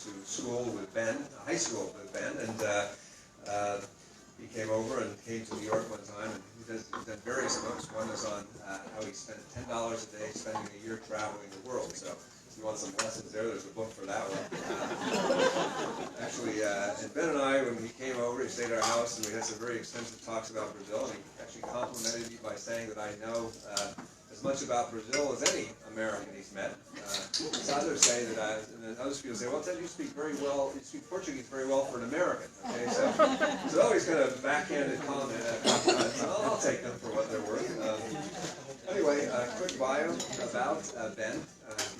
to school with Ben, high school with Ben, and he came over and came to New York one time, and he's done various books. One is on how he spent $10 a day spending a year traveling the world. So if you want some lessons there's a book for that one. Actually, and Ben and I, when he came over, he stayed at our house, and we had some very extensive talks about Brazil, and he actually complimented me by saying that I know as much about Brazil as any American he's met. So others say that, and then other people say, well, Ted, you speak very well, you speak Portuguese very well for an American. Okay, so always kind of backhanded comment. I'll take them for what they're worth. Anyway, quick bio about Ben.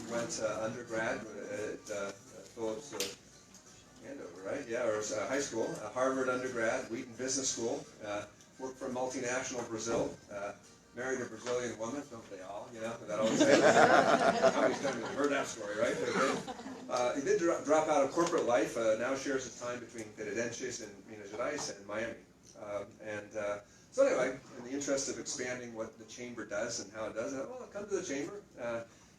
He went undergrad at Phillips Andover, right? Yeah, or high school, Harvard undergrad, Wheaton Business School. Worked for multinational Brazil. Married a Brazilian woman, don't they all, you know, that always happens. Nobody's kind of heard that story, right? He did drop out of corporate life, now shares his time between Tiradentes and Minas Gerais and Miami. So anyway, in the interest of expanding what the Chamber does and how it does it, well, come to the Chamber,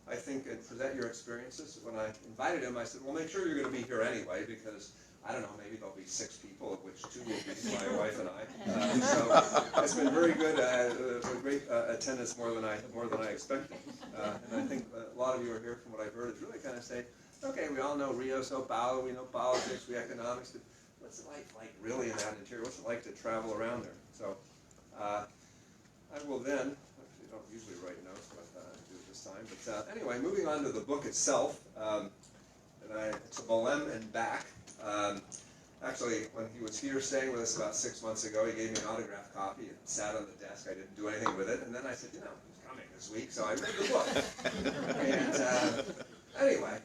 I think, and present your experiences. When I invited him, I said, well, make sure you're going to be here anyway, because I don't know, maybe there'll be 6 people, of which 2 will be my wife and I. So it's been very good. It was a great attendance, more than I expected. And I think a lot of you are here, from what I've heard, is really kind of say, okay, we all know Rio, Sao Paulo, we know politics, we economics, but what's it like really in that interior? What's it like to travel around there? So I will then, actually don't usually write notes, but I do it this time. But anyway, moving on to the book itself, it's a BrazAm and back. Actually, when he was here staying with us about 6 months ago, he gave me an autographed copy. It sat on the desk. I didn't do anything with it. And then I said, you know, he's coming this week, so I read the book. And anyway,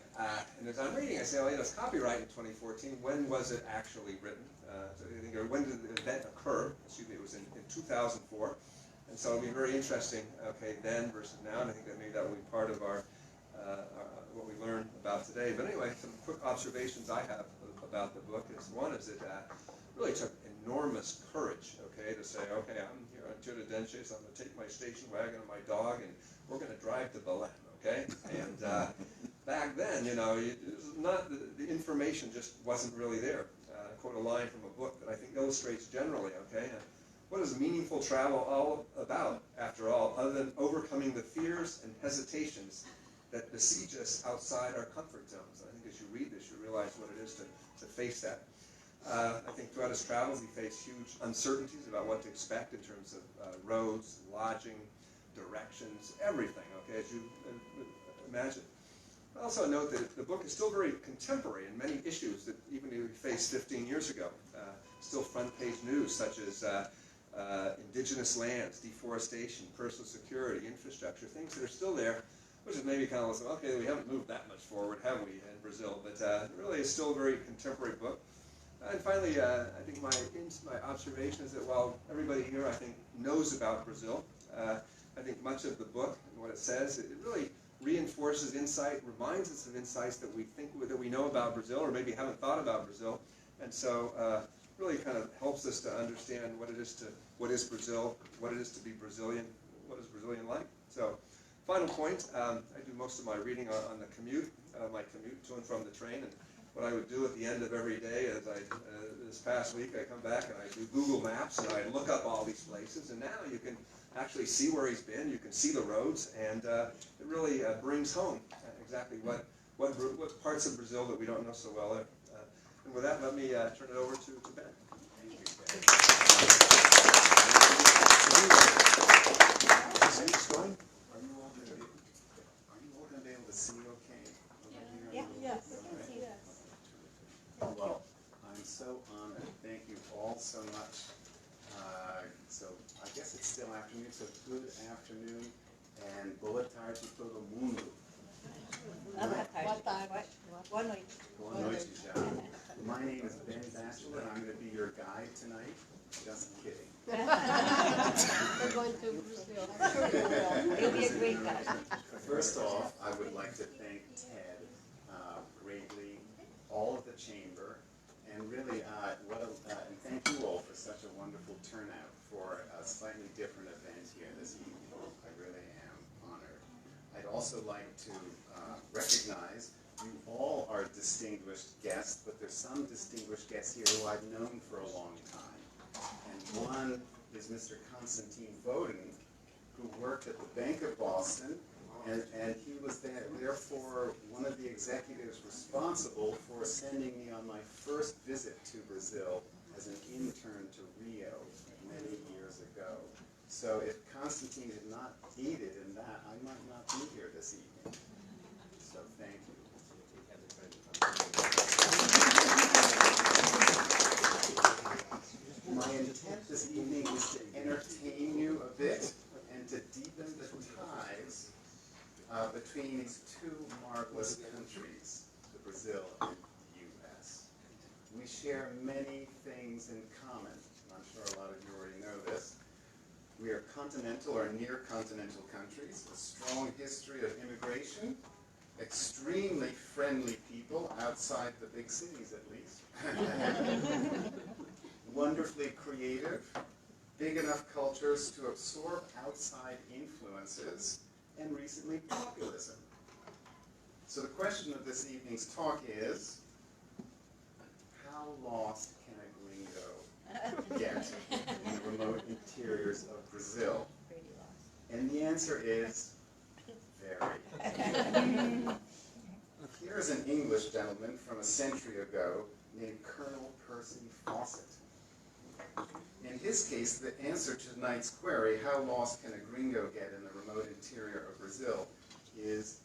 and as I'm reading, I say, well, you know, it's copyright in 2014. When was it actually written? Or when did the event occur? Excuse me, it was in 2004. And so it'll be very interesting, okay, then versus now. And I think that maybe that will be part of our what we learned about today. But anyway, some quick observations I have about the book is, one is it really took enormous courage, okay, to say, okay, I'm here on Tiradentes, I'm going to take my station wagon and my dog, and we're going to drive to BrazAm, okay? And back then, you know, it was not, the information just wasn't really there. I quote a line from a book that I think illustrates generally, okay? What is meaningful travel all about, after all, other than overcoming the fears and hesitations that besiege us outside our comfort zones? I think as you read this, you realize what it is to face that. I think throughout his travels, he faced huge uncertainties about what to expect in terms of roads, lodging, directions, everything, okay, as you imagine. I also note that the book is still very contemporary in many issues that even he faced 15 years ago. Still front-page news, such as indigenous lands, deforestation, personal security, infrastructure, things that are still there, which is maybe kind of like, okay, we haven't moved that much forward, have we, in Brazil? But really, it's still a very contemporary book. And finally, I think my observation is that while everybody here, I think, knows about Brazil, I think much of the book and what it says, it really reinforces insight, reminds us of insights that we think that we know about Brazil, or maybe haven't thought about Brazil, and so really kind of helps us to understand what is Brazil, what it is to be Brazilian, what is Brazilian like. So. Final point, I do most of my reading on the commute, my commute to and from the train, and what I would do at the end of every day is this past week I come back and I do Google Maps and I look up all these places, and now you can actually see where he's been, you can see the roads, and it really brings home exactly what parts of Brazil that we don't know so well. And with that, let me turn it over to Ben. Thank you, Ben. See, okay? Yeah, yes, we can see that. Well, I'm so honored. Thank you all so much. So I guess it's still afternoon, so good afternoon, and boa tarde todo mundo. Boa tarde. Boa noite. Boa noite, já. My name is Ben Batchelor, and I'm going to be your guide tonight. Just kidding. We're going to Brazil. I'm sure you will. You'll be a great guy. First off, I would like to thank Ted greatly, all of the Chamber, and really, and thank you all for such a wonderful turnout for a slightly different event here this evening. I really am honored. I'd also like to recognize you all are distinguished guests, but there's some distinguished guests here who I've known for a long time. And one is Mr. Constantine Bowden, who worked at the Bank of Boston, and he was therefore one of the executives responsible for sending me on my first visit to Brazil as an intern to Rio many years ago. So if Constantine had not aided in that, I might not be here this evening. So thank you. My intent this evening is to entertain you a bit and to deepen the ties between these two marvelous countries, Brazil and the U.S. We share many things in common. I'm sure a lot of you already know this. We are continental or near continental countries, a strong history of immigration, extremely friendly people outside the big cities at least, wonderfully creative, big enough cultures to absorb outside influences, and recently populism. So the question of this evening's talk is, how lost can a gringo get in the remote interiors of Brazil? And the answer is, very. Here's an English gentleman from a century ago named Colonel Percy Fawcett. In his case, the answer to tonight's query, how lost can a gringo get in the remote interior of Brazil, is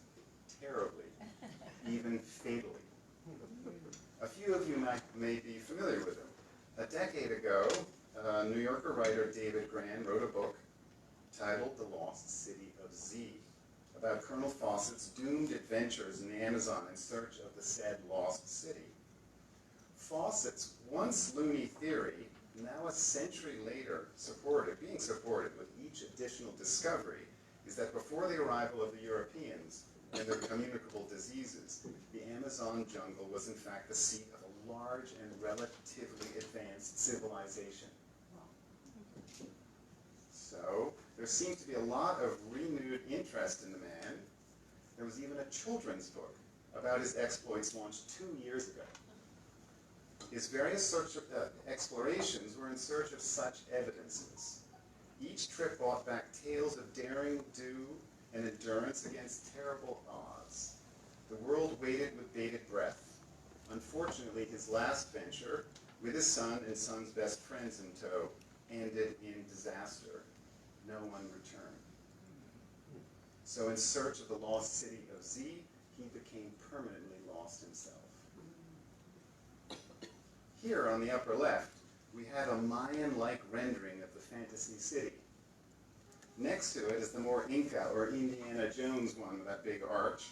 terribly, even fatally. A few of you may be familiar with him. A decade ago, New Yorker writer David Grann wrote a book titled The Lost City of Z, about Colonel Fawcett's doomed adventures in the Amazon in search of the said lost city. Fawcett's once loony theory, now a century later being supported with each additional discovery, is that before the arrival of the Europeans and their communicable diseases, the Amazon jungle was in fact the seat of a large and relatively advanced civilization. So, there seemed to be a lot of renewed interest in the man. There was even a children's book about his exploits launched 2 years ago. His various explorations were in search of such evidences. Each trip brought back tales of daring do and endurance against terrible odds. The world waited with bated breath. Unfortunately, his last venture, with his son and son's best friends in tow, ended in disaster. No one returned. So in search of the lost city of Z, he became permanently lost himself. Here on the upper left, we have a Mayan-like rendering of the fantasy city. Next to it is the more Inca or Indiana Jones one with that big arch,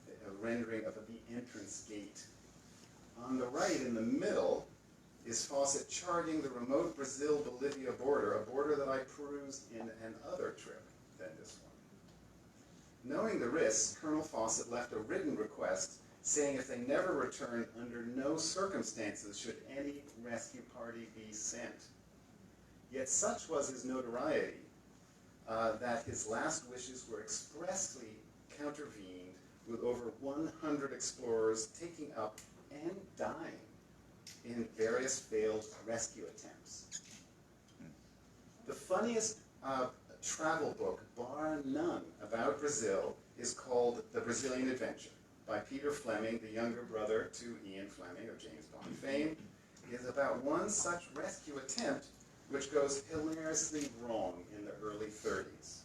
a rendering of the entrance gate. On the right, in the middle, is Fawcett charting the remote Brazil-Bolivia border, a border that I perused in an other trip than this one. Knowing the risks, Colonel Fawcett left a written request saying if they never returned, under no circumstances should any rescue party be sent. Yet such was his notoriety that his last wishes were expressly countervened with over 100 explorers taking up and dying in various failed rescue attempts. The funniest travel book, bar none, about Brazil is called The Brazilian Adventure by Peter Fleming, the younger brother to Ian Fleming of James Bond fame. It is about one such rescue attempt which goes hilariously wrong in the early 30s.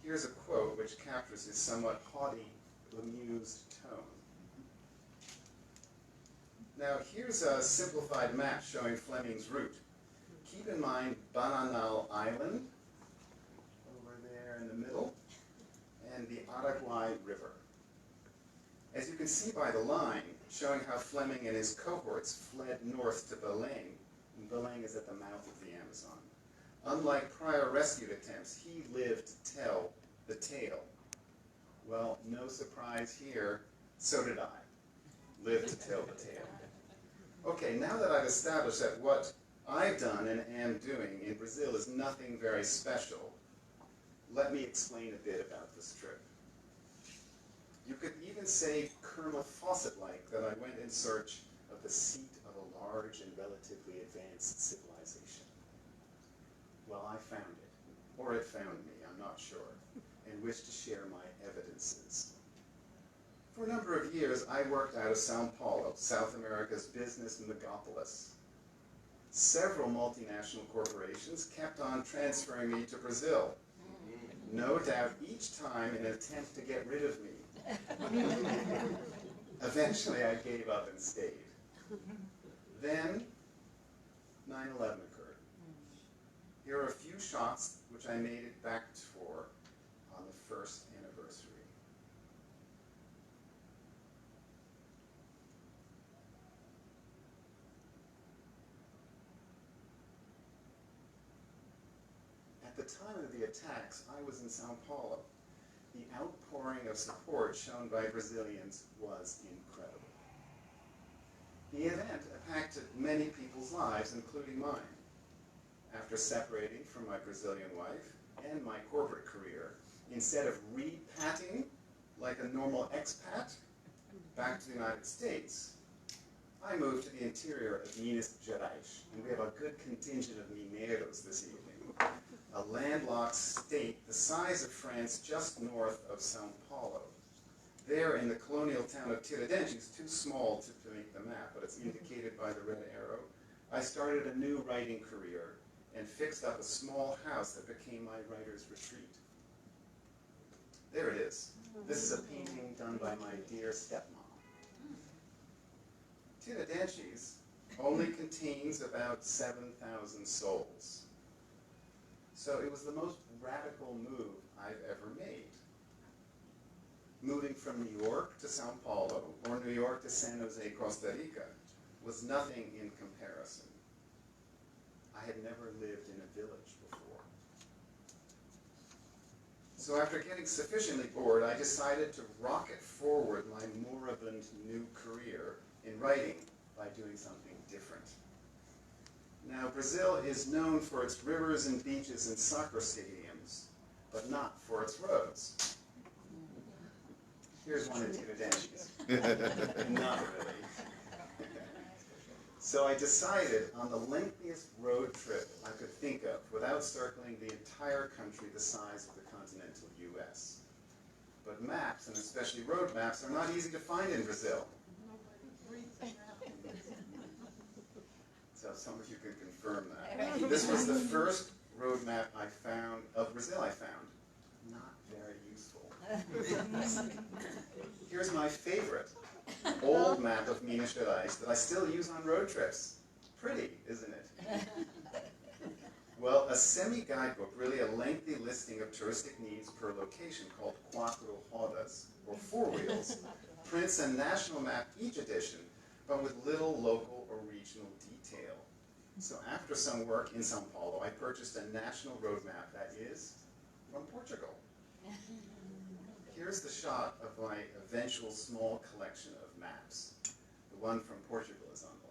Here's a quote which captures his somewhat haughty, amused tone. Now, here's a simplified map showing Fleming's route. Keep in mind Bananal Island, over there in the middle, and the Araguaia River. As you can see by the line, showing how Fleming and his cohorts fled north to Belém, and Belém is at the mouth of the Amazon. Unlike prior rescue attempts, he lived to tell the tale. Well, no surprise here, so did I. Lived to tell the tale. Okay, now that I've established that what I've done and am doing in Brazil is nothing very special, let me explain a bit about this trip. You could even say Colonel Fawcett-like that I went in search of the seat of a large and relatively advanced civilization. Well, I found it, or it found me, I'm not sure, and wish to share my evidences. For a number of years, I worked out of Sao Paulo, South America's business megapolis. Several multinational corporations kept on transferring me to Brazil, no doubt each time in an attempt to get rid of me. Eventually, I gave up and stayed. Then, 9/11 occurred. Here are a few shots which I made it back for on the first anniversary. At the time of the attacks, I was in Sao Paulo. The outpouring of support shown by Brazilians was incredible. The event impacted many people's lives, including mine. After separating from my Brazilian wife and my corporate career, instead of repatting like a normal expat back to the United States, I moved to the interior of Minas Gerais, and we have a good contingent of Mineiros this evening, a landlocked state the size of France just north of Sao Paulo. There in the colonial town of Tiradentes, too small to make the map, but it's indicated by the red arrow, I started a new writing career and fixed up a small house that became my writer's retreat. There it is. This is a painting done by my dear stepmom. Tiradentes only contains about 7,000 souls. So it was the most radical move I've ever made. Moving from New York to Sao Paulo, or New York to San Jose, Costa Rica, was nothing in comparison. I had never lived in a village before. So after getting sufficiently bored, I decided to rocket forward my moribund new career in writing by doing something different. Now, Brazil is known for its rivers and beaches and soccer stadiums, but not for its roads. Here's one in Tiradentes. Not really. So I decided on the lengthiest road trip I could think of without circling the entire country the size of the continental US. But maps, and especially road maps, are not easy to find in Brazil. So some of you can confirm that. This was the first road map I found, of Brazil I found. Not very useful. Here's my favorite old map of Minas Gerais that I still use on road trips. Pretty, isn't it? Well, a semi-guidebook, really a lengthy listing of touristic needs per location called Quatro Rodas, or Four Wheels, prints a national map each edition, but with little local or regional detail. So after some work in Sao Paulo, I purchased a national road map that is from Portugal. Here's the shot of my eventual small collection of maps. The one from Portugal is on the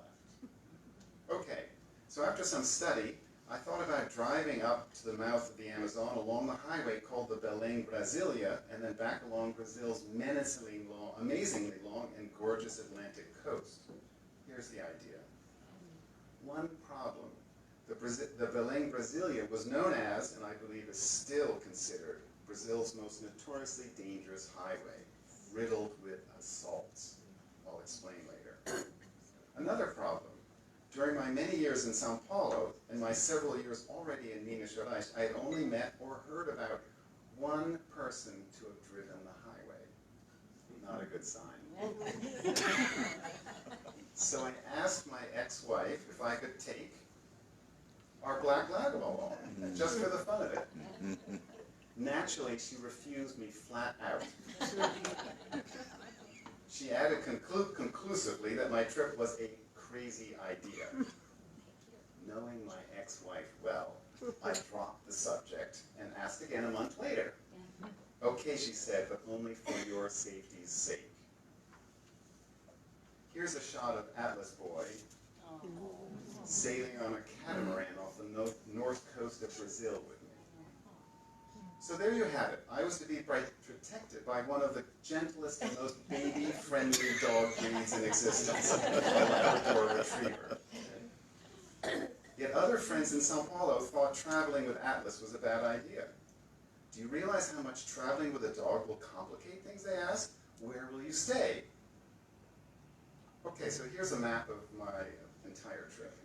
left. Okay, so after some study, I thought about driving up to the mouth of the Amazon along the highway called the Belém-Brasília, and then back along Brazil's menacingly long, amazingly long and gorgeous Atlantic coast. Here's the idea. One problem. The Belém-Brasília was known as, and I believe is still considered, Brazil's most notoriously dangerous highway, riddled with assaults. I'll explain later. Another problem. During my many years in Sao Paulo, and my several years already in Minas Gerais, I had only met or heard about one person to have driven the highway. Not a good sign. So I asked my ex-wife if I could take our black lab along, just for the fun of it. Naturally, she refused me flat out. She added conclusively that my trip was a crazy idea. Knowing my ex-wife well, I dropped the subject and asked again a month later. Okay, she said, but only for your safety's sake. Here's a shot of Atlas Boy sailing on a catamaran off the north coast of Brazil with me. So there you have it. I was to be protected by one of the gentlest and most baby-friendly dog breeds in existence, a Labrador Retriever. Yet other friends in Sao Paulo thought traveling with Atlas was a bad idea. Do you realize how much traveling with a dog will complicate things, they asked? Where will you stay? Okay, so here's a map of my entire trip.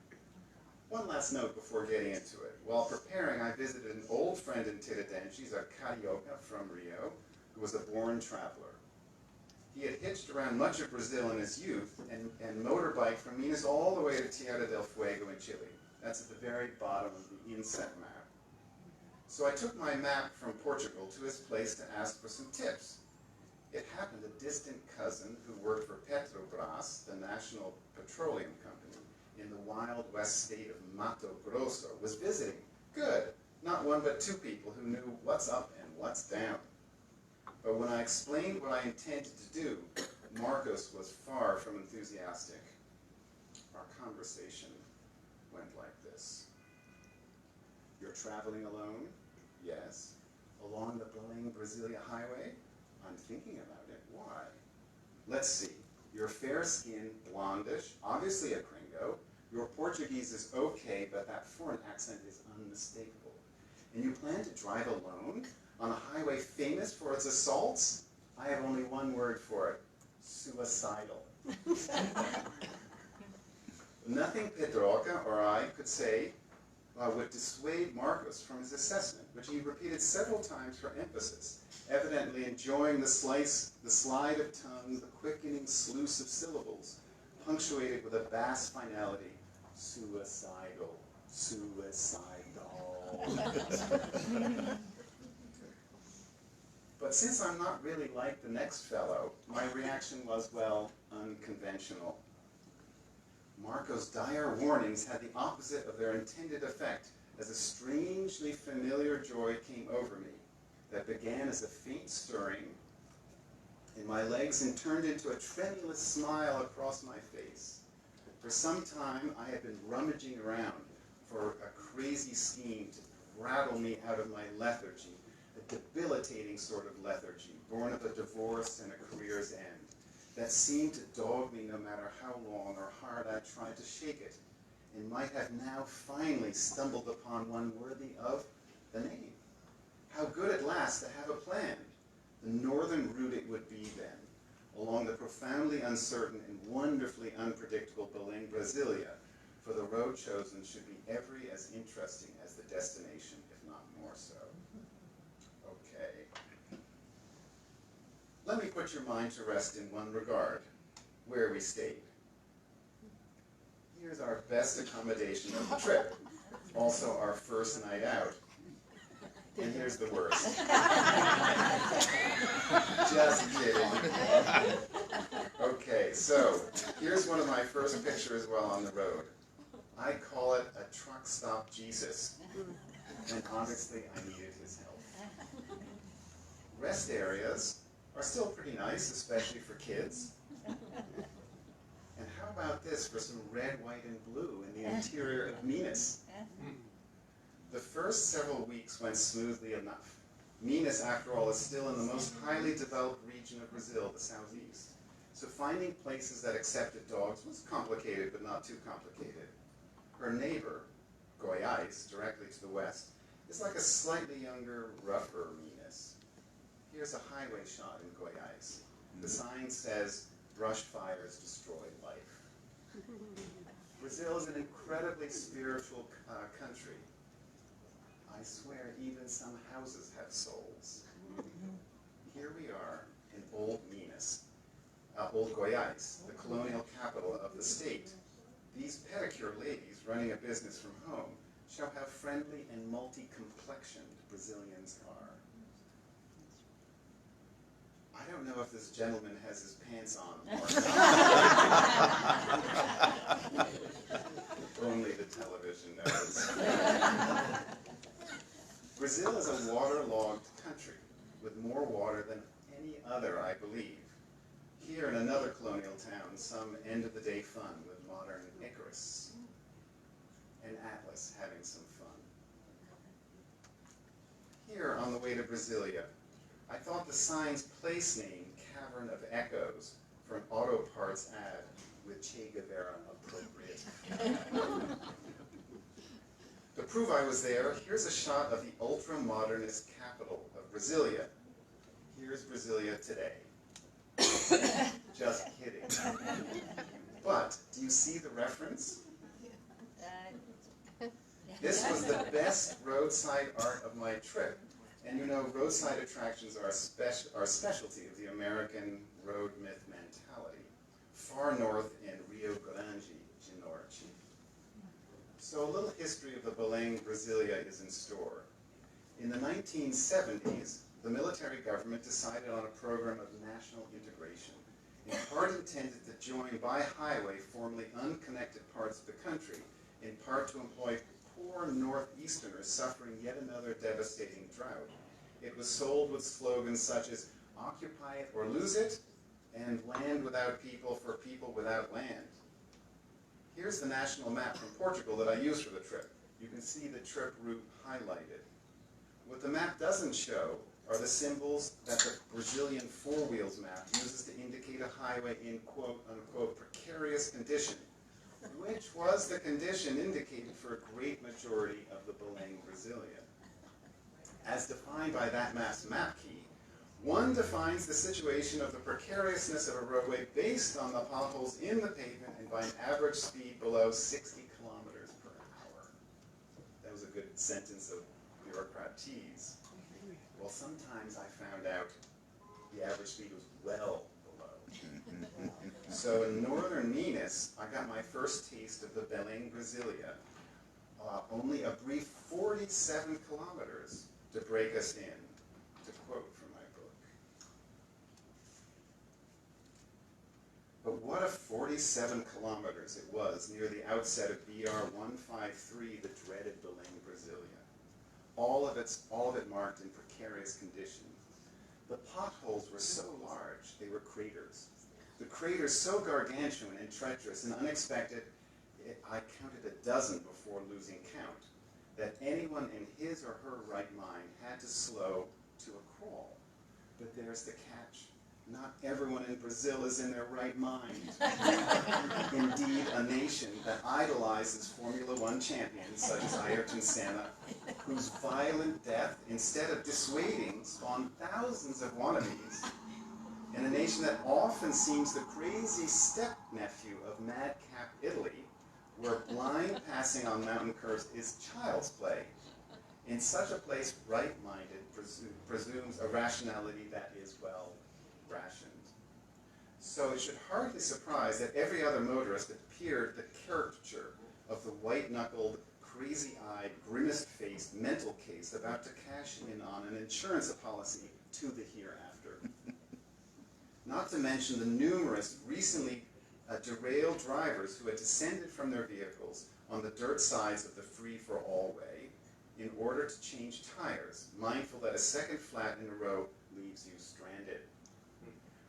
One last note before getting into it. While preparing, I visited an old friend in Tiradentes, a carioca from Rio, who was a born traveler. He had hitched around much of Brazil in his youth and motorbiked from Minas all the way to Tierra del Fuego in Chile. That's at the very bottom of the inset map. So I took my map from Portugal to his place to ask for some tips. It happened a distant cousin who worked for Petrobras, the national petroleum company, in the wild west state of Mato Grosso, was visiting. Good. Not one but two people who knew what's up and what's down. But when I explained what I intended to do, Marcos was far from enthusiastic. Our conversation went like this. You're traveling alone? Yes. Along the Belém-Brasilia highway? I'm thinking about it. Why? Let's see. You're fair-skinned, blondish, obviously a Gringo. Your Portuguese is okay, but that foreign accent is unmistakable. And you plan to drive alone on a highway famous for its assaults? I have only one word for it. Suicidal. Nothing Pedroca or I could say would dissuade Marcos from his assessment, which he repeated several times for emphasis, evidently enjoying the slide of tongue, the quickening sluice of syllables, punctuated with a bass finality, suicidal, suicidal. But since I'm not really like the next fellow, my reaction was, well, unconventional. Marco's dire warnings had the opposite of their intended effect, as a strangely familiar joy came over me that began as a faint stirring in my legs and turned into a tremulous smile across my face. For some time, I had been rummaging around for a crazy scheme to rattle me out of my lethargy, a debilitating sort of lethargy, born of a divorce and a career's end, that seemed to dog me no matter how long or hard I tried to shake it, and might have now finally stumbled upon one worthy of the name. How good at last to have a plan. The northern route it would be then, along the profoundly uncertain and wonderfully unpredictable Belém-Brasilia, for the road chosen should be every as interesting as the destination, if not more so. Okay. Let me put your mind to rest in one regard, where we stayed. Here's our best accommodation of the trip, also our first night out. And here's the worst. Just kidding. Okay, so here's one of my first pictures while on the road. I call it a truck stop Jesus, and honestly, I needed his help. Rest areas are still pretty nice, especially for kids. And how about this for some red, white, and blue in the interior of Minas? The first several weeks went smoothly enough. Minas, after all, is still in the most highly developed region of Brazil, the southeast. So finding places that accepted dogs was complicated, but not too complicated. Her neighbor, Goiás, directly to the west, is like a slightly younger, rougher Minas. Here's a highway shot in Goiás. The sign says, brush fires destroy life. Brazil is an incredibly spiritual country. I swear even some houses have souls. Here we are in old Minas, old Goiás, the colonial capital of the state. These pedicure ladies running a business from home shall have friendly and multi-complexioned Brazilians are. I don't know if this gentleman has his pants on or not. Only the television knows. Brazil is a waterlogged country with more water than any other, I believe. Here in another colonial town, some end-of-the-day fun with modern Icarus. And Atlas having some fun. here on the way to Brasilia. I thought the sign's place name, Cavern of Echoes, for an auto parts ad with Che Guevara appropriate. To prove I was there, here's a shot of the ultra-modernist capital of Brasilia. Here's Brasilia today. Just kidding. But, do you see the reference? This was the best roadside art of my trip. And you know, roadside attractions are a specialty of the American road myth mentality. Far north in Rio Grande do Norte. So a little history of the Belém Brasilia is in store. In the 1970s, the military government decided on a program of national integration, in part intended to join by highway formerly unconnected parts of the country, in part to employ poor northeasterners suffering yet another devastating drought. It was sold with slogans such as "Occupy it or lose it," and "Land without people for people without land." Here's the national map from Portugal that I used for the trip. You can see the trip route highlighted. What the map doesn't show are the symbols that the Brazilian Four Wheels map uses to indicate a highway in quote-unquote precarious condition, which was the condition indicated for a great majority of the Belém Brasilia. As defined by that map's map key, one defines the situation of the precariousness of a roadway based on the potholes in the pavement and by an average speed below 60 kilometers per hour. That was a good sentence of bureaucratese. Well, sometimes I found out the average speed was well below. So in northern Minas, I got my first taste of the Belém Brasilia. Only a brief 47 kilometers to break us in, to quote from my book. But what a 47 kilometers it was near the outset of BR 153, the dreaded Belém Brasilia. All of it marked in precarious condition. The potholes were so large, they were craters. The craters so gargantuan and treacherous and unexpected, I counted a dozen before losing count, that anyone in his or her right mind had to slow to a crawl. But there's the catch. Not everyone in Brazil is in their right mind. Indeed, a nation that idolizes Formula One champions such as Ayrton Senna, whose violent death, instead of dissuading, spawned thousands of wannabes, and a nation that often seems the crazy step-nephew of madcap Italy, where blind passing on mountain curves is child's play. In such a place, right-minded presumes a rationality that is, well, rationed. So it should hardly surprise that every other motorist appeared the caricature of the white-knuckled, crazy-eyed, grimaced-faced mental case about to cash in on an insurance policy to the hereafter. Not to mention the numerous recently derailed drivers who had descended from their vehicles on the dirt sides of the free-for-all way in order to change tires, mindful that a second flat in a row leaves you stranded.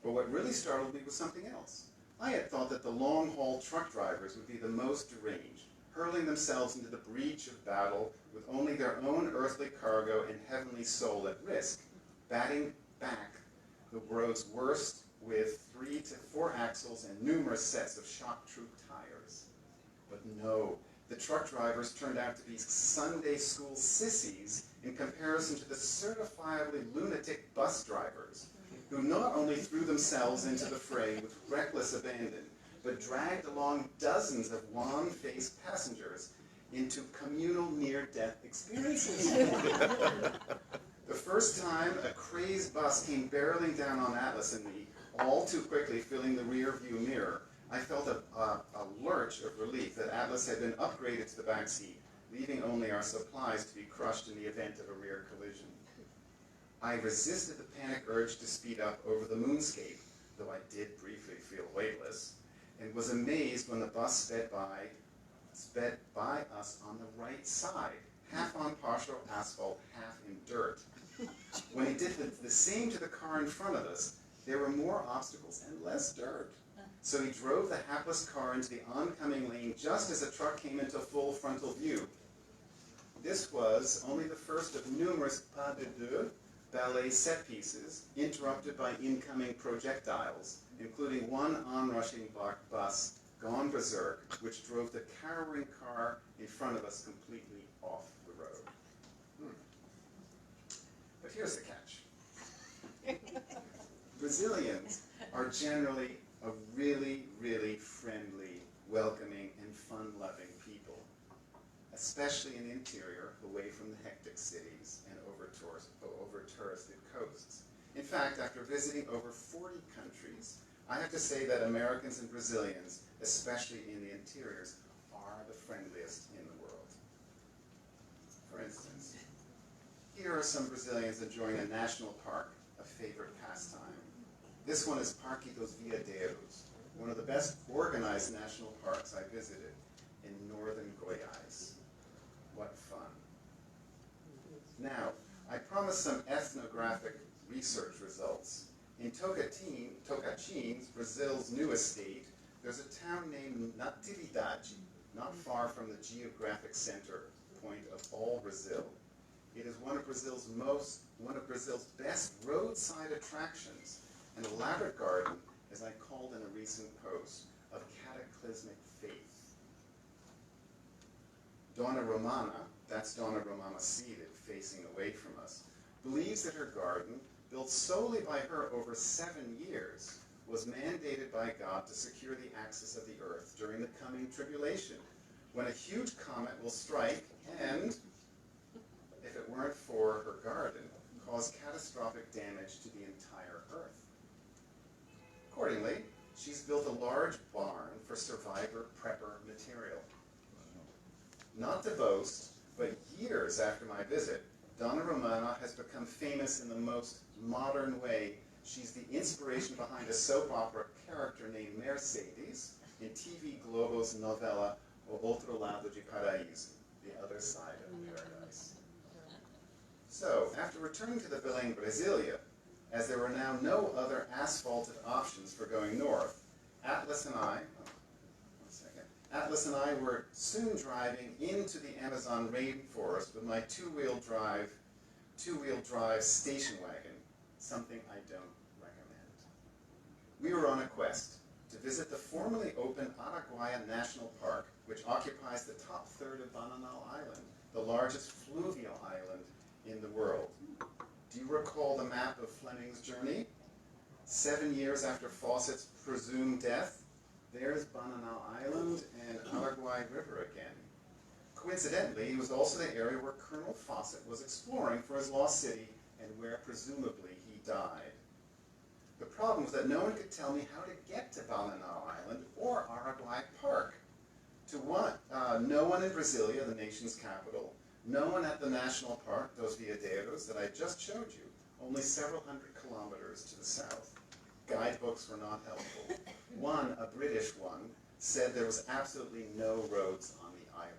But what really startled me was something else. I had thought that the long-haul truck drivers would be the most deranged, hurling themselves into the breach of battle with only their own earthly cargo and heavenly soul at risk, batting back the road's worst with 3 to 4 axles and numerous sets of shock troop tires. But no, the truck drivers turned out to be Sunday school sissies in comparison to the certifiably lunatic bus drivers, who not only threw themselves into the fray with reckless abandon, but dragged along dozens of wan-faced passengers into communal near-death experiences. The first time a crazed bus came barreling down on Atlas and me, all too quickly filling the rear view mirror, I felt a lurch of relief that Atlas had been upgraded to the back seat, leaving only our supplies to be crushed in the event of a rear collision. I resisted the panic urge to speed up over the moonscape, though I did briefly feel weightless, and was amazed when the bus sped by us on the right side, half on partial asphalt, half in dirt. When it did the same to the car in front of us, there were more obstacles and less dirt. So he drove the hapless car into the oncoming lane just as a truck came into full frontal view. This was only the first of numerous pas de deux ballet set pieces interrupted by incoming projectiles, including one onrushing bus gone berserk, which drove the cowering car in front of us completely off the road. But here's the catch. Brazilians are generally a really, really friendly, welcoming, and fun-loving people, especially in the interior, away from the hectic cities and over touristed coasts. In fact, after visiting over 40 countries, I have to say that Americans and Brazilians, especially in the interiors, are the friendliest in the world. For instance, here are some Brazilians enjoying a national park, a favorite pastime. This one is Parque dos Veadeiros, one of the best organized national parks I visited in northern Goiás. What fun. Now, I promised some ethnographic research results. In Tocantins, Brazil's newest state, there's a town named Natividade, not far from the geographic center point of all Brazil. It is one of Brazil's best roadside attractions, an elaborate garden, as I called in a recent post, of cataclysmic faith. Dona Romana, that's Dona Romana seated, facing away from us, believes that her garden, built solely by her over 7 years, was mandated by God to secure the axis of the earth during the coming tribulation, when a huge comet will strike and, if it weren't for her garden, cause catastrophic damage to the entire earth. Accordingly, she's built a large barn for survivor prepper material. Not to boast, but years after my visit, Dona Romana has become famous in the most modern way. She's the inspiration behind a soap opera character named Mercedes in TV Globo's novela O Outro Lado de Paraíso, The Other Side of Paradise. So, after returning to the Belém Brasilia, as there were now no other asphalted options for going north, Atlas and I were soon driving into the Amazon rainforest with my two-wheel drive station wagon, something I don't recommend. We were on a quest to visit the formerly open Araguaia National Park, which occupies the top third of Bananal Island, the largest fluvial island in the world. Do you recall the map of Fleming's journey? 7 years after Fawcett's presumed death, there's Bananal Island and Araguaia River again. Coincidentally, it was also the area where Colonel Fawcett was exploring for his lost city and where presumably he died. The problem was that no one could tell me how to get to Bananal Island or Araguaia Park. No one in Brasilia, the nation's capital, no one at the national park, Dos Veadeiros, that I just showed you, only several hundred kilometers to the south. Guidebooks were not helpful. One, a British one, said there was absolutely no roads on the island.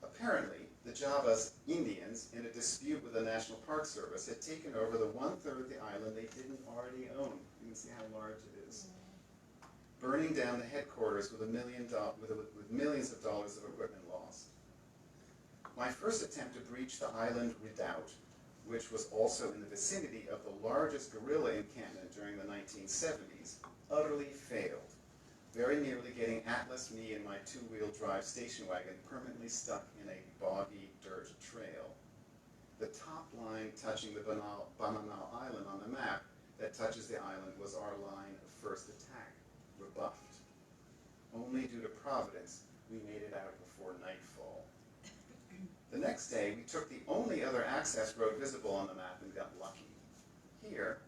Apparently, the Javas Indians, in a dispute with the National Park Service, had taken over the 1/3 of the island they didn't already own. You can see how large it is. Burning down the headquarters with millions of dollars of equipment lost. My first attempt to breach the island redoubt, which was also in the vicinity of the largest guerrilla encampment during the 1970s, utterly failed, very nearly getting Atlas, me, and my two-wheel drive station wagon permanently stuck in a boggy dirt trail. The top line touching the Bananal Island on the map that touches the island was our line of first attack, rebuffed. Only due to Providence, we made it out before nightfall. The next day, we took the only other access road visible on the map and got lucky. Here,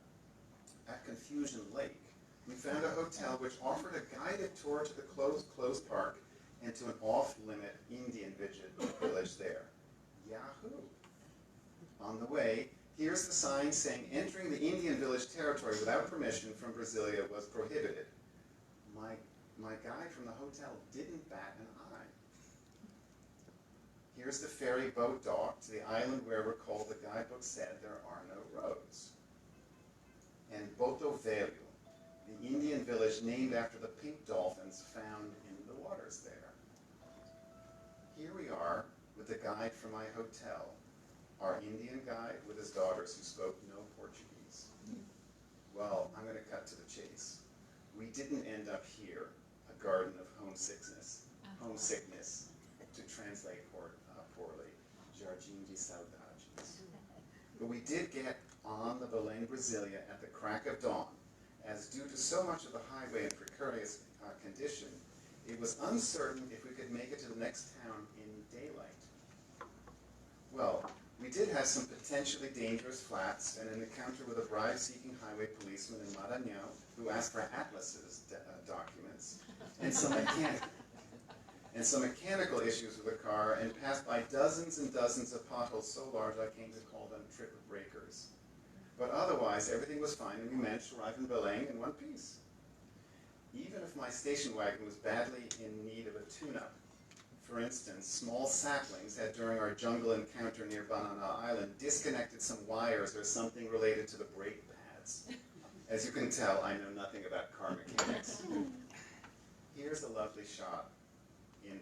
at Confusion Lake, we found a hotel which offered a guided tour to the closed park and to an off-limit Indian village there. Yahoo! On the way, here's the sign saying entering the Indian village territory without permission from Brasilia was prohibited. My guide from the hotel didn't bat an eye. Here's the ferry boat dock to the island where, recall, the guidebook said there are no roads. And Boto Velho, the Indian village named after the pink dolphins found in the waters there. Here we are, with the guide for my hotel, our Indian guide with his daughters who spoke no Portuguese. Well, I'm going to cut to the chase. We didn't end up here, a garden of homesickness, to translate poorly, Jardim de Saudades. But we did get on the Belém Brasilia at the crack of dawn, as due to so much of the highway in precarious condition, it was uncertain if we could make it to the next town in daylight. Well, we did have some potentially dangerous flats and an encounter with a bribe-seeking highway policeman in Maranhão who asked for Atlas's documents, and some mechanical issues with the car, and passed by dozens and dozens of potholes so large I came to call them trip breakers. But otherwise, everything was fine, and we managed to arrive in Belém in one piece. Even if my station wagon was badly in need of a tune-up, for instance, small saplings had during our jungle encounter near Banana Island disconnected some wires or something related to the brake pads. As you can tell, I know nothing about car mechanics. Here's a lovely shot in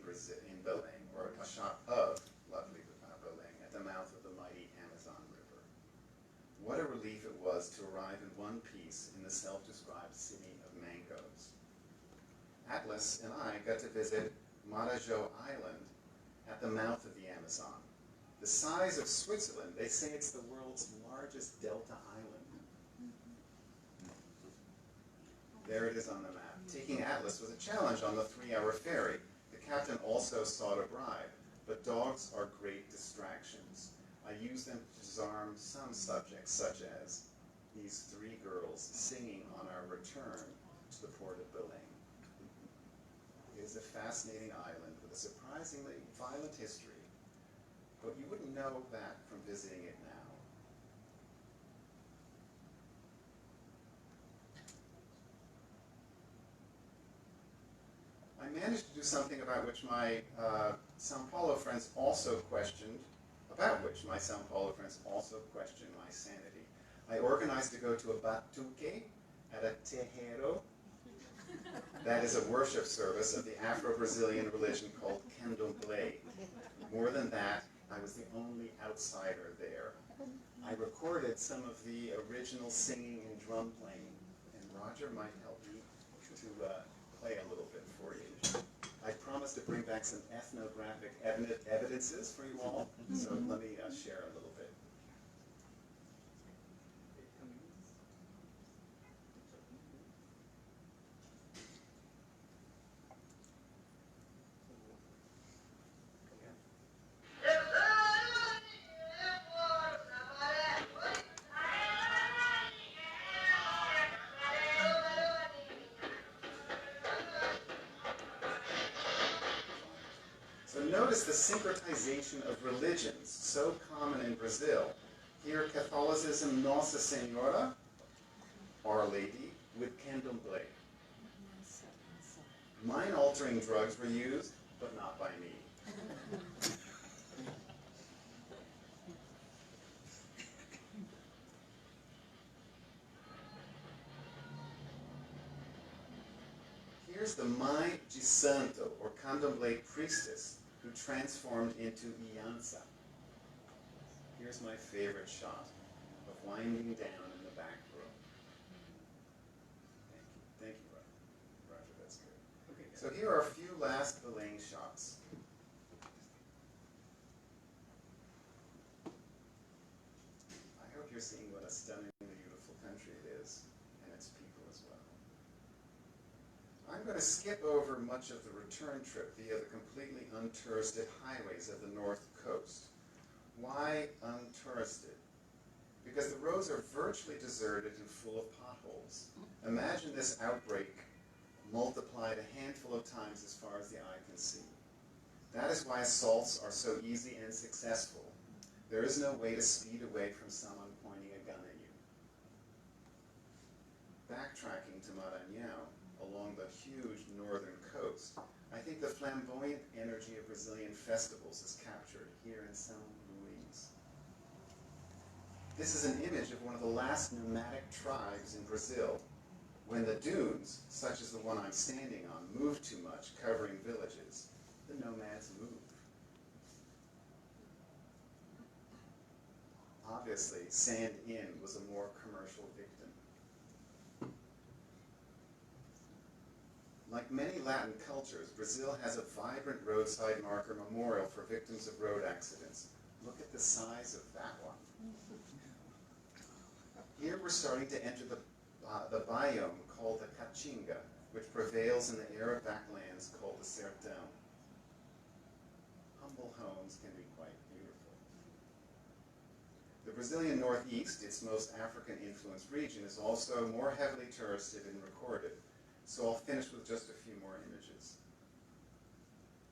Belém, or a shot of lovely Belém at the mouth of the mighty Amazon River. What a relief it was to arrive in one piece in the self-described city of mangoes. Atlas and I got to visit Marajó Island at the mouth of the Amazon. The size of Switzerland, they say it's the world's largest delta island. There it is on the map. Taking Atlas was a challenge on the 3-hour ferry. The captain also sought a bribe, but dogs are great distractions. I used them to disarm some subjects, such as these 3 girls singing on our return to the port of Belém. It is a fascinating island with a surprisingly violent history, but you wouldn't know that from visiting it now. I managed to do something about which my Sao Paulo friends also questioned my sanity. I organized to go to a batuque at a terreiro. That is a worship service of the Afro-Brazilian religion called Candomblé. More than that, I was the only outsider there. I recorded some of the original singing and drum playing, and Roger might help me to play a little bit for you. I promised to bring back some ethnographic evidences for you all, so let me share a little bit. So notice the syncretization of religions, so common in Brazil. Here, Catholicism, Nossa Senhora, Our Lady, with Candomblé. Mind-altering drugs were used, but not by me. Here's the Mãe de Santo, or Candomblé priestess, who transformed into Iança. Here's my favorite shot of winding down in the back row. Thank you, Roger, that's good. Okay, so here are a few last Belém shots. I hope you're seeing what a stunningly beautiful country it is, and its people as well. I'm going to skip over much of the return trip via the completely untouristed highways of the North Coast. Why untouristed? Because the roads are virtually deserted and full of potholes. Imagine this outbreak multiplied a handful of times as far as the eye can see. That is why assaults are so easy and successful. There is no way to speed away from someone pointing a gun at you. Backtracking to Maranhão, along the huge northern coast, I think the flamboyant energy of Brazilian festivals is captured here in São Luís. This is an image of one of the last nomadic tribes in Brazil. When the dunes, such as the one I'm standing on, move too much, covering villages, the nomads move. obviously, Sand Inn was a more commercial victim. Like many Latin cultures, Brazil has a vibrant roadside marker memorial for victims of road accidents. Look at the size of that one. Here we're starting to enter the biome called the Caatinga, which prevails in the arid backlands called the Sertão. Humble homes can be quite beautiful. The Brazilian Northeast, its most African-influenced region, is also more heavily touristed and recorded. So I'll finish with just a few more images.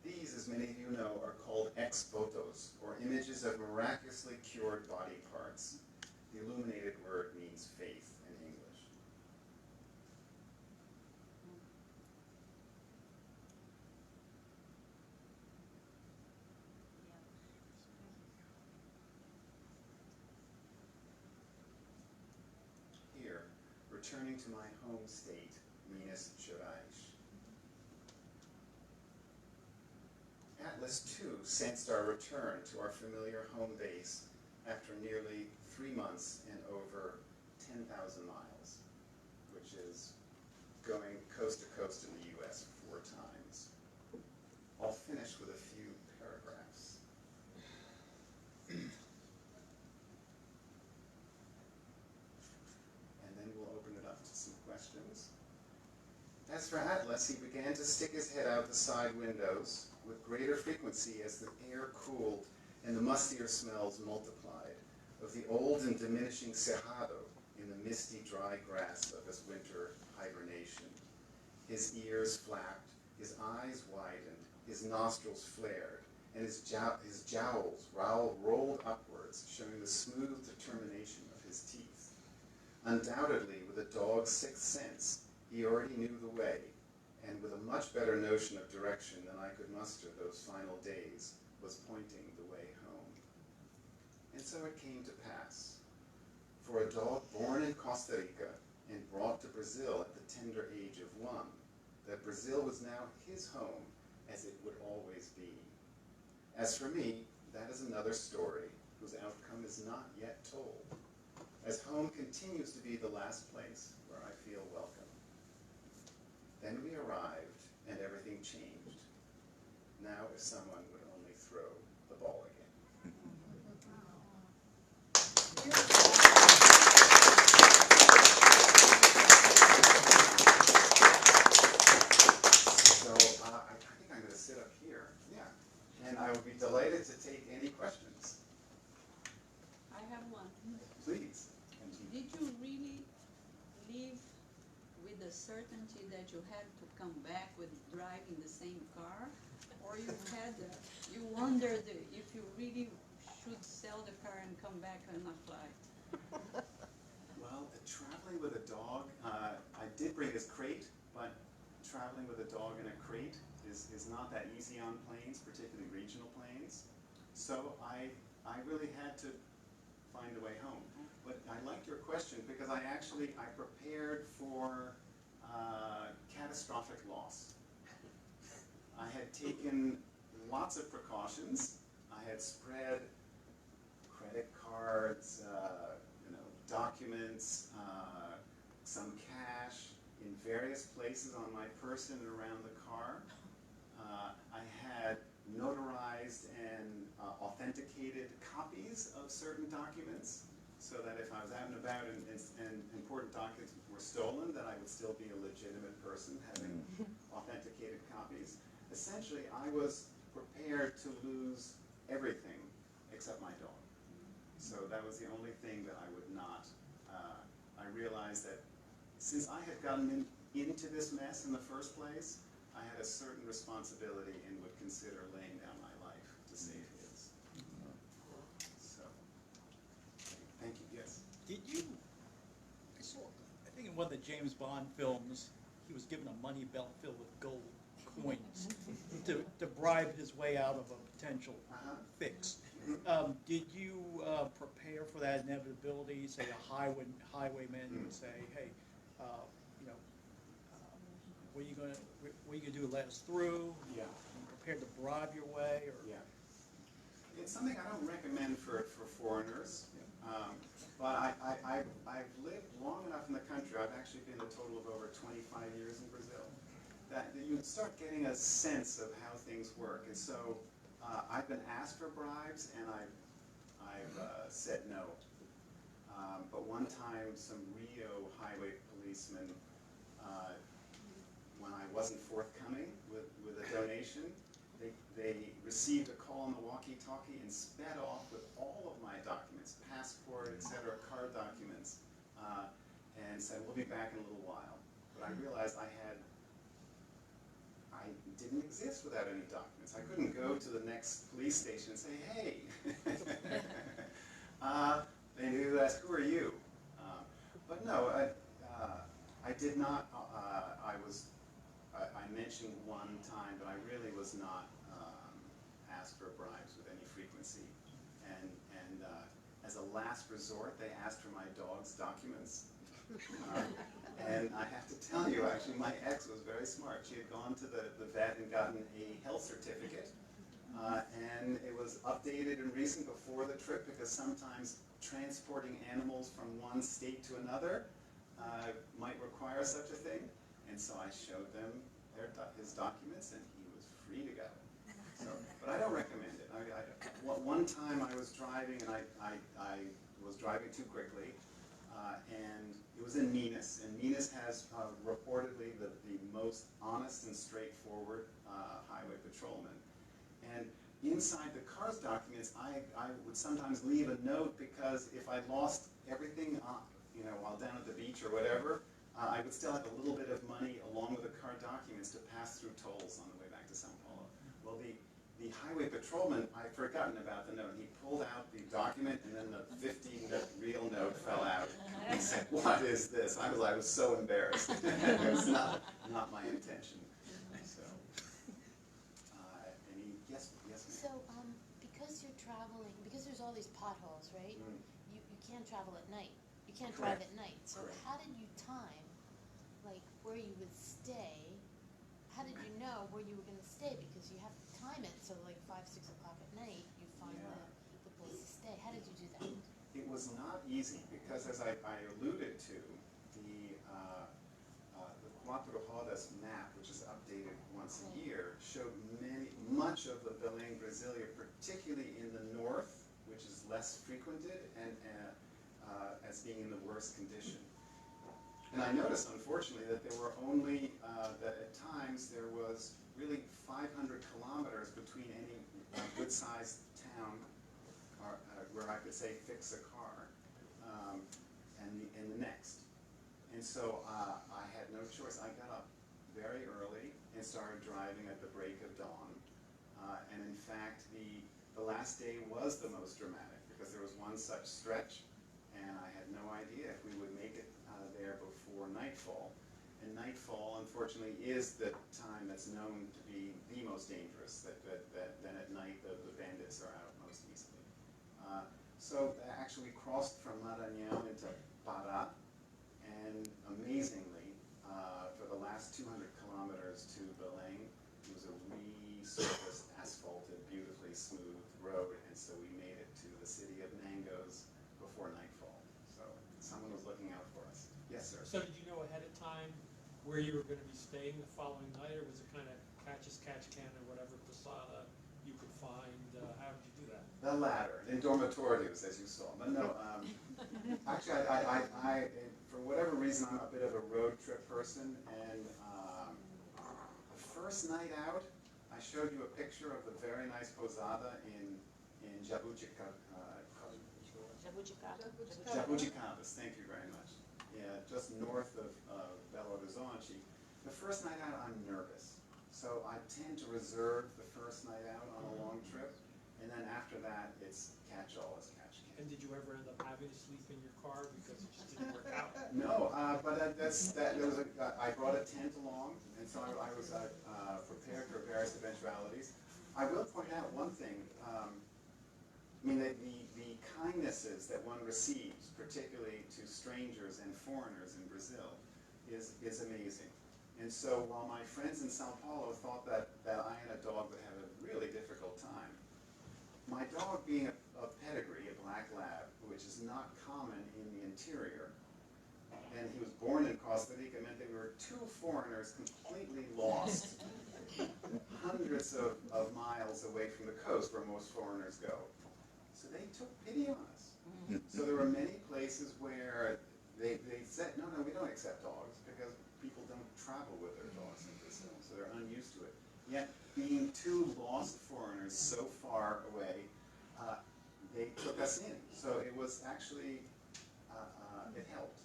These, as many of you know, are called ex-votos, or images of miraculously cured body parts. The illuminated word means faith in English. Here, returning to my home state, Minas Gerais. Atlas II sensed our return to our familiar home base after nearly 3 months and over 10,000 miles, which is going coast to coast in the US 4 times. I'll finish with a few paragraphs. And then we'll open it up to some questions. As for Atlas, he began to stick his head out the side windows with greater frequency as the air cooled and the mustier smells multiplied of the old and diminishing cerrado in the misty, dry grasp of his winter hibernation. His ears flapped, his eyes widened, his nostrils flared, and his jowls rolled upwards, showing the smooth determination of his teeth. Undoubtedly, with a dog's sixth sense, he already knew the way, and with a much better notion of direction than I could muster those final days, was pointing the way home. And so it came to pass. For a dog born in Costa Rica and brought to Brazil at the tender age of 1, that Brazil was now his home, as it would always be. As for me, that is another story whose outcome is not yet told, as home continues to be the last place where I feel welcome. Then we arrived, and everything changed. Now, if someone would only throw the ball again. So I think I'm going to sit up here. Yeah. And I will be delighted to take any questions. I have one. Please. Did you really live with the certainty that you had to come back with driving the same car? Or you you wondered if you really should sell the car and come back on a flight? Well, traveling with a dog, I did bring his crate, but traveling with a dog in a crate is not that easy on planes, particularly regional planes. So I really had to find a way home. But I liked your question because I prepared for catastrophic loss. I had taken lots of precautions. I had spread credit cards, documents, some cash in various places on my person and around the car. I had notarized and authenticated copies of certain documents, so that if I was out and about and important documents were stolen, that I would still be a legitimate person having authenticated copies. Essentially, I was prepared to lose everything except my dog. So that was the only thing that I would not. I realized that since I had gotten into this mess in the first place, I had a certain responsibility and would consider laying down my life to save his. So, thank you. Yes. Did you? I think in one of the James Bond films, he was given a money belt filled with gold coins to bribe his way out of a potential fix. Did you prepare for that inevitability? Say a highwayman would say, "Hey, what are you gonna do to let us through?" Yeah. You prepared to bribe your way, or Yeah. It's something I don't recommend for foreigners. But I've lived long enough in the country. I've actually been a total of over 25 years in Brazil. That you start getting a sense of how things work. And so I've been asked for bribes, and I've said no. But one time, some Rio highway policemen, when I wasn't forthcoming with a donation, they received a call on the walkie-talkie and sped off with all of my documents, passport, etc., card documents, and said, we'll be back in a little while. But I realized I didn't exist without any documents. I couldn't go to the next police station and say, hey. They knew to ask, who are you? But no, I did not. I mentioned one time, but I really was not asked for bribes with any frequency. And as a last resort, they asked for my dog's documents. And I have to tell you, actually, my ex was very smart. She had gone to the vet and gotten a health certificate. And it was updated and recent before the trip, because sometimes transporting animals from one state to another might require such a thing. And so I showed them his documents, and he was free to go. So, but I don't recommend it. One time I was driving, and I was driving too quickly, and it was in Minas, and Minas has reportedly the most honest and straightforward highway patrolmen. And inside the car's documents, I would sometimes leave a note, because if I lost everything, while down at the beach or whatever, I would still have a little bit of money along with the car documents to pass through tolls on the way back to Sao Paulo. Well, the highway patrolman, I'd forgotten about the note. He pulled out the document, and then the 15 real note fell out. He said, "What is this?" I was so embarrassed. It was not my intention. So, yes, ma'am. So, because you're traveling, because there's all these potholes, right? Mm. You can't travel at night. You can't Correct. drive at night. So Correct. how did you time, like, where you would stay? How did you know where you were going to stay? Because you have to time it. So, like, 5, 6 o'clock at night, you find Yeah. the place to stay. How did you do that? It was not easy, because as I alluded to, the Quatro Rodas map, which is updated once a year, showed much of the Belém, Brasilia, particularly in the north, which is less frequented, and as being in the worst condition. And I noticed, unfortunately, that there were only, that at times there was really 500 kilometers between any good-sized town where I could say fix a car and the next. And so I had no choice. I got up very early and started driving at the break of dawn. And in fact, the last day was the most dramatic, because there was one such stretch, and I had no idea if we would make it there before nightfall. And nightfall, unfortunately, is the time that's known to be the most dangerous, that then at night the bandits are out most easily. So actually we crossed from Maranhão into Pará, and amazingly, for the last 200 kilometers to Belém, it was a resurfaced, asphalted, beautifully smooth road, and so we made it to the city of Mangoes before nightfall. So someone was looking out for us. Yes, sir. So did you know ahead of time where you were going to be staying the following night, or was it kind of catch as catch can, or whatever posada you could find? How did you do that? The latter, in dormitories, as you saw. But no, actually, I, for whatever reason, I'm a bit of a road trip person, and the first night out, I showed you a picture of the very nice posada in Jabuticabas, thank you very much. Yeah, just north of Belo Horizonte. The first night out, I'm nervous. So I tend to reserve the first night out on a long trip, and then after that, it's catch-all as catch can. And did you ever end up having to sleep in your car because it just didn't work out? No, but I brought a tent along, and so I was prepared for various eventualities. I will point out one thing. I mean, the kindnesses that one receives, particularly to strangers and foreigners in Brazil, is amazing. And so while my friends in Sao Paulo thought that I and a dog would have a really difficult time, my dog being a pedigree, a black lab, who which is not common in the interior. And he was born in Costa Rica, meant that we were two foreigners completely lost, hundreds of miles away from the coast where most foreigners go. So they took pity on us. So there were many places where they said, no, we don't accept dogs because people don't travel with their dogs in Brazil, so they're unused to it. Yet, being two lost foreigners so far away, they took us in. So it was actually, it helped.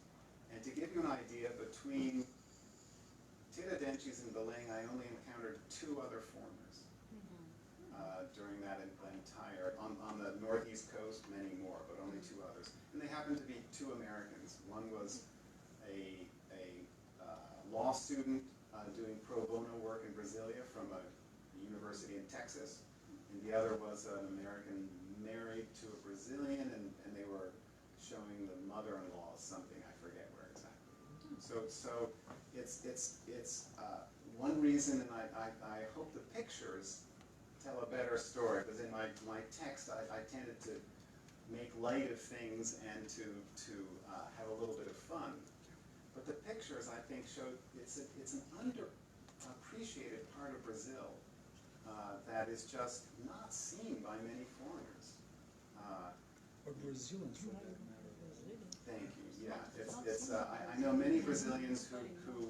And to give you an idea, between Tiradentes and Belém, I only encountered two other foreigners during that entire, on the northeast coast, many more, but only two others. And they happened to be two Americans. One was a law student doing pro bono work in Brasilia from a university in Texas, and the other was an American married to a Brazilian, and they were showing the mother-in-law something, I forget where exactly. So it's one reason, and I hope the pictures tell a better story, because in my text I tended to make light of things and to have a little bit of fun. But the pictures, I think, show it's an underappreciated part of Brazil that is just not seen by many foreigners. Or Brazilians, for that matter. Thank you. Yeah, I know many Brazilians who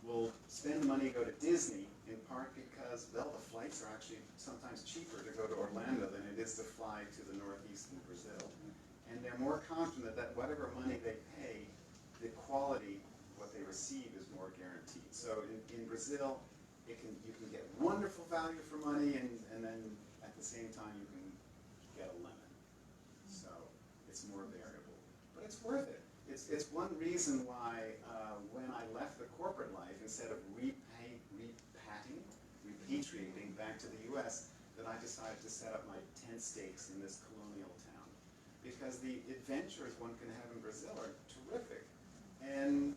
will spend money to go to Disney in part because, well, the flights are actually sometimes cheaper to go to Orlando than it is to fly to the northeastern Brazil. And they're more confident that whatever money they pay, the quality of what they receive is more guaranteed. So in Brazil, you can get wonderful value for money, and then at the same time you can get a lemon. So it's more variable, but it's worth it. It's one reason why when I left the corporate life, instead of repatriating back to the U.S., that I decided to set up my tent stakes in this colonial town, because the adventures one can have in Brazil are terrific, and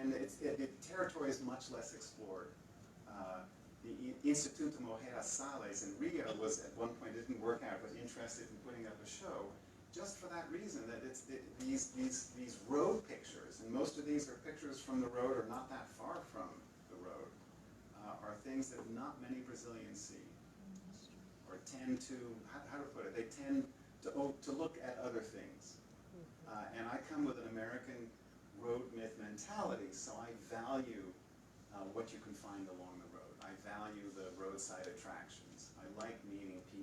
the territory is much less explored. The Instituto Moreira Salles in Rio was, at one point, it didn't work out, was interested in putting up a show just for that reason, that it's these road pictures, and most of these are pictures from the road or not that far from the road, are things that not many Brazilians see, or tend to, how to put it, they tend to look at other things. And I come with an American road myth mentality, so I value what you can find along the road. I value the roadside attractions. I like meeting people.